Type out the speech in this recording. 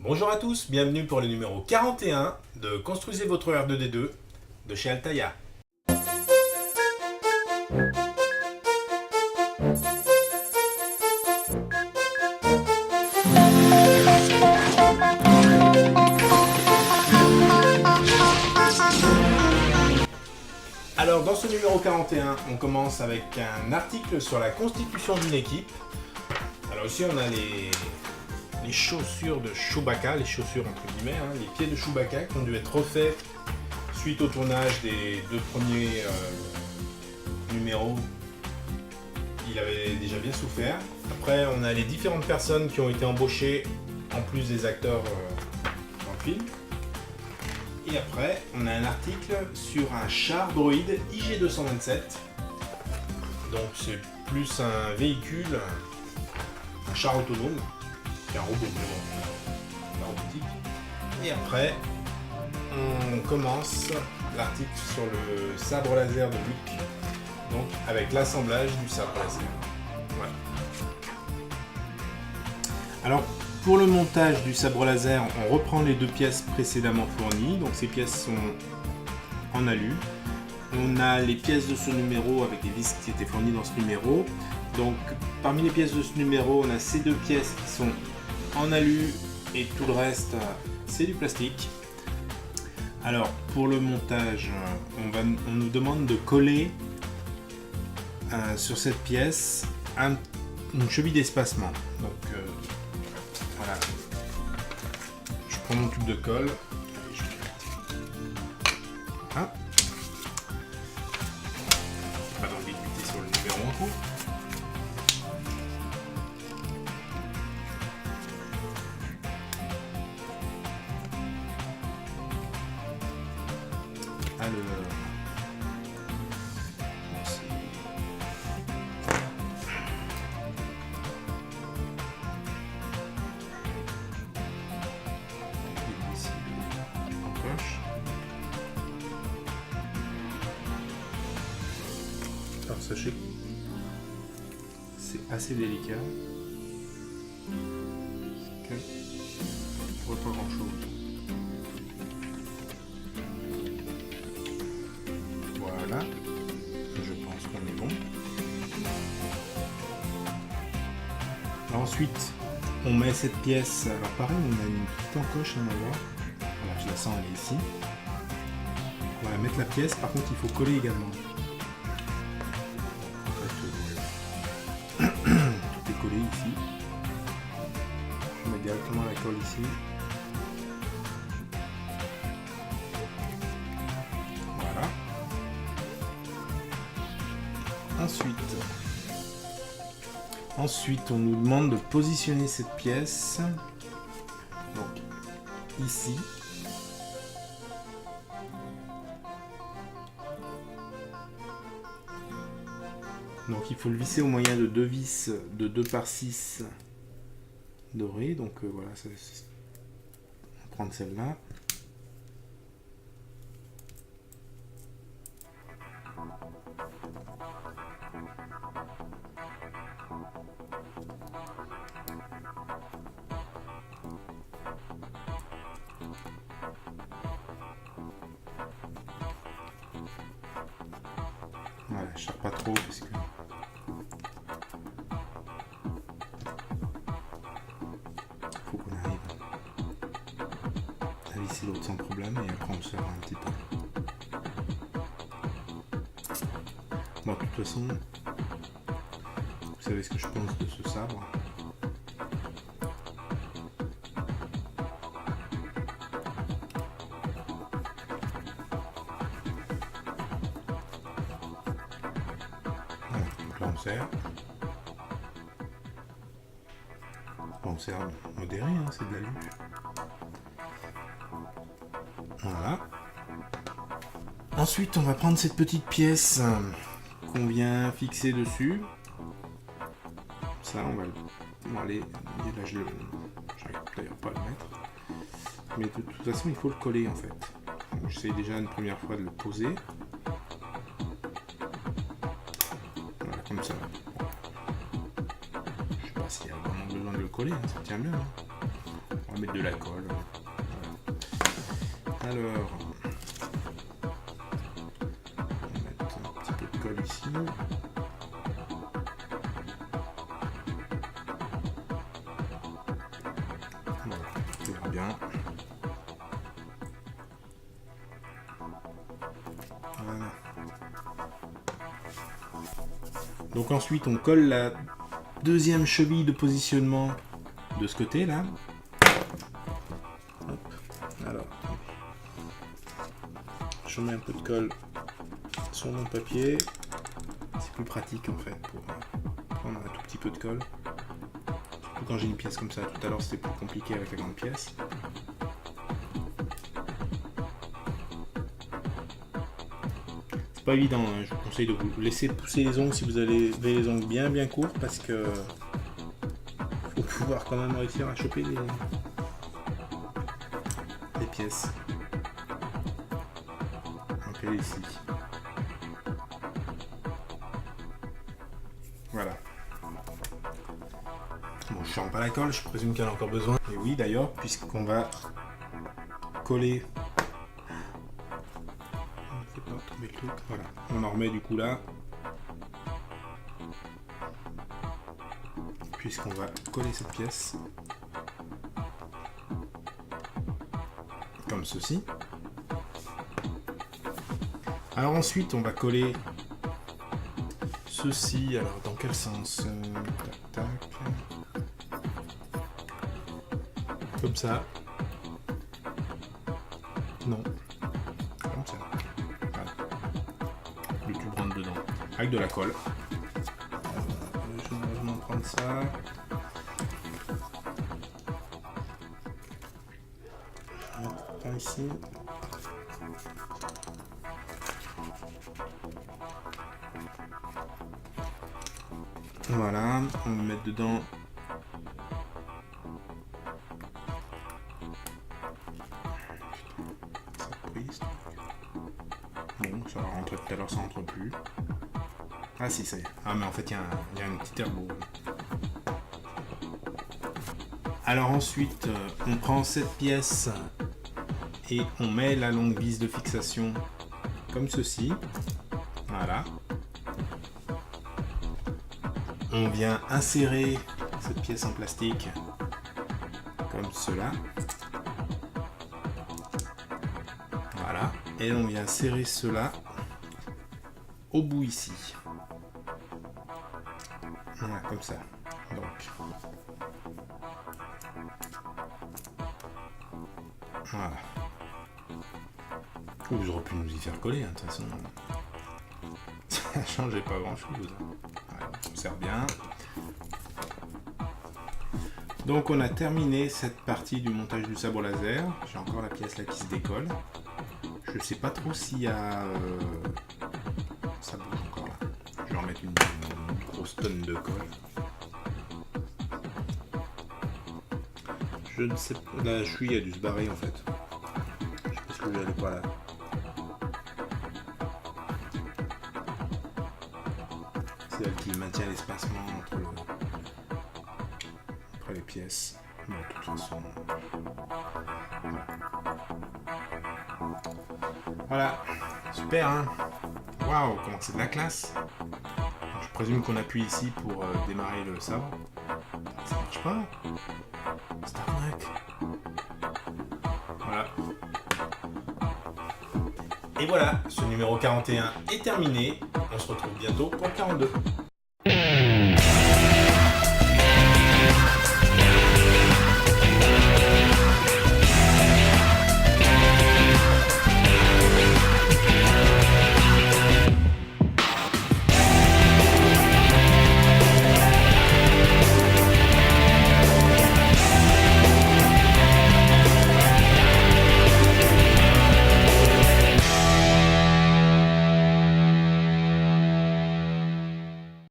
Bonjour à tous, bienvenue pour le numéro 41 de Construisez votre R2D2 de chez Altaïa. Alors dans ce numéro 41, on commence avec un article sur la constitution d'une équipe. Alors ici on a les chaussures de Chewbacca, les chaussures entre guillemets, les pieds de Chewbacca qui ont dû être refaits suite au tournage des deux premiers numéros. Il avait déjà bien souffert. Après on a les différentes personnes qui ont été embauchées en plus des acteurs dans le film. Et après on a un article sur un char droïde IG-227. Donc c'est plus un véhicule, un char autonome. Un robot, la robotique. Et après, on commence l'article sur le sabre laser de Luke, donc avec l'assemblage du sabre laser. Voilà. Alors, pour le montage du sabre laser, on reprend les deux pièces précédemment fournies. Donc, ces pièces sont en alu. On a les pièces de ce numéro avec les vis qui étaient fournies dans ce numéro. Donc, parmi les pièces de ce numéro, on a ces deux pièces qui sont en alu et tout le reste c'est du plastique. Alors pour le montage, on nous demande de coller sur cette pièce une cheville d'espacement. Donc voilà, je prends mon tube de colle. Hein, pas d'ambiguïté sur le numéro en cours. Alors sachez que c'est assez délicat, que je vois pas grand chose. Voilà, je pense qu'on est bon. Ensuite, on met cette pièce. Alors pareil, on a une petite encoche à en avoir. Voilà, je la sens, elle est ici. On va mettre la pièce, par contre il faut coller également. Tout est collé ici. Je mets directement la colle ici. Voilà. Ensuite, on nous demande de positionner cette pièce. Donc, ici. Donc, il faut le visser au moyen de deux vis de 2 par 6 dorées. Donc, voilà, on va prendre celle-là. Voilà, je ne cherche pas trop parce que faut qu'on arrive à visser l'autre sans problème et après on serre un petit peu. Bon, de toute façon, vous savez ce que je pense de ce sabre. Donc là on serre. On serre modéré, c'est de la lutte. Voilà. Ensuite on va prendre cette petite pièce qu'on vient fixer dessus. Ça on va aller. Là je n'arrive d'ailleurs pas à le mettre. Mais de toute façon il faut le coller en fait. J'essaie déjà une première fois de le poser. Voilà, comme ça. Je sais pas s'il y a vraiment besoin de le coller, ça tient bien. On va mettre de la colle. Voilà. Alors, on va mettre un petit peu de colle ici. Voilà, tout va bien. Voilà. Donc ensuite on colle la deuxième cheville de positionnement de ce côté là. Hop. Alors, je mets un peu de colle sur mon papier. C'est plus pratique en fait pour prendre un tout petit peu de colle. Surtout quand j'ai une pièce comme ça. Tout à l'heure c'était plus compliqué avec la grande pièce. C'est pas évident, hein. Je vous conseille de vous laisser pousser les ongles si vous avez les ongles bien courts parce que faut pouvoir quand même réussir à choper les pièces. Donc elle est ici. Voilà. Bon, je sens pas la colle, je présume qu'elle a encore besoin. Et oui d'ailleurs, puisqu'on va coller. Voilà, on en remet du coup là, puisqu'on va coller cette pièce comme ceci. Alors ensuite on va coller ceci, alors dans quel sens? Tac, tac. Comme ça. Non. Comme ça. Voilà. Le tube rentre dedans. Avec de la colle. Je vais vraiment prendre ça. Je vais mettre par ici. Voilà, on va mettre dedans bon, ça va rentrer tout à l'heure, ça rentre plus. Ah si, ça y est. Ah mais en fait, il y a un petit herbeau. Alors ensuite, on prend cette pièce et on met la longue vis de fixation comme ceci. Voilà. On vient insérer cette pièce en plastique comme cela. Voilà. Et on vient serrer cela au bout ici. Voilà, comme ça. Donc. Voilà. Vous auriez pu nous y faire coller, hein, de toute façon. Ça ne changeait pas grand chose. Voilà, on serre bien. Donc on a terminé cette partie du montage du sabre laser. J'ai encore la pièce là qui se décolle. Je sais pas trop s'il y a... Ça bouge encore là. Je vais en mettre une grosse tonne de colle. Je ne sais pas... La cheville a dû se barrer en fait. Je pense que elle n'est pas là. C'est elle qui maintient l'espacement entre les pièces. Mais de toute façon... Voilà. Super, hein. Waouh, comment c'est de la classe. Je présume qu'on appuie ici pour démarrer le sabre. Ça marche pas. C'est arnaque. Voilà. Et voilà, ce numéro 41 est terminé. On se retrouve bientôt pour le 42.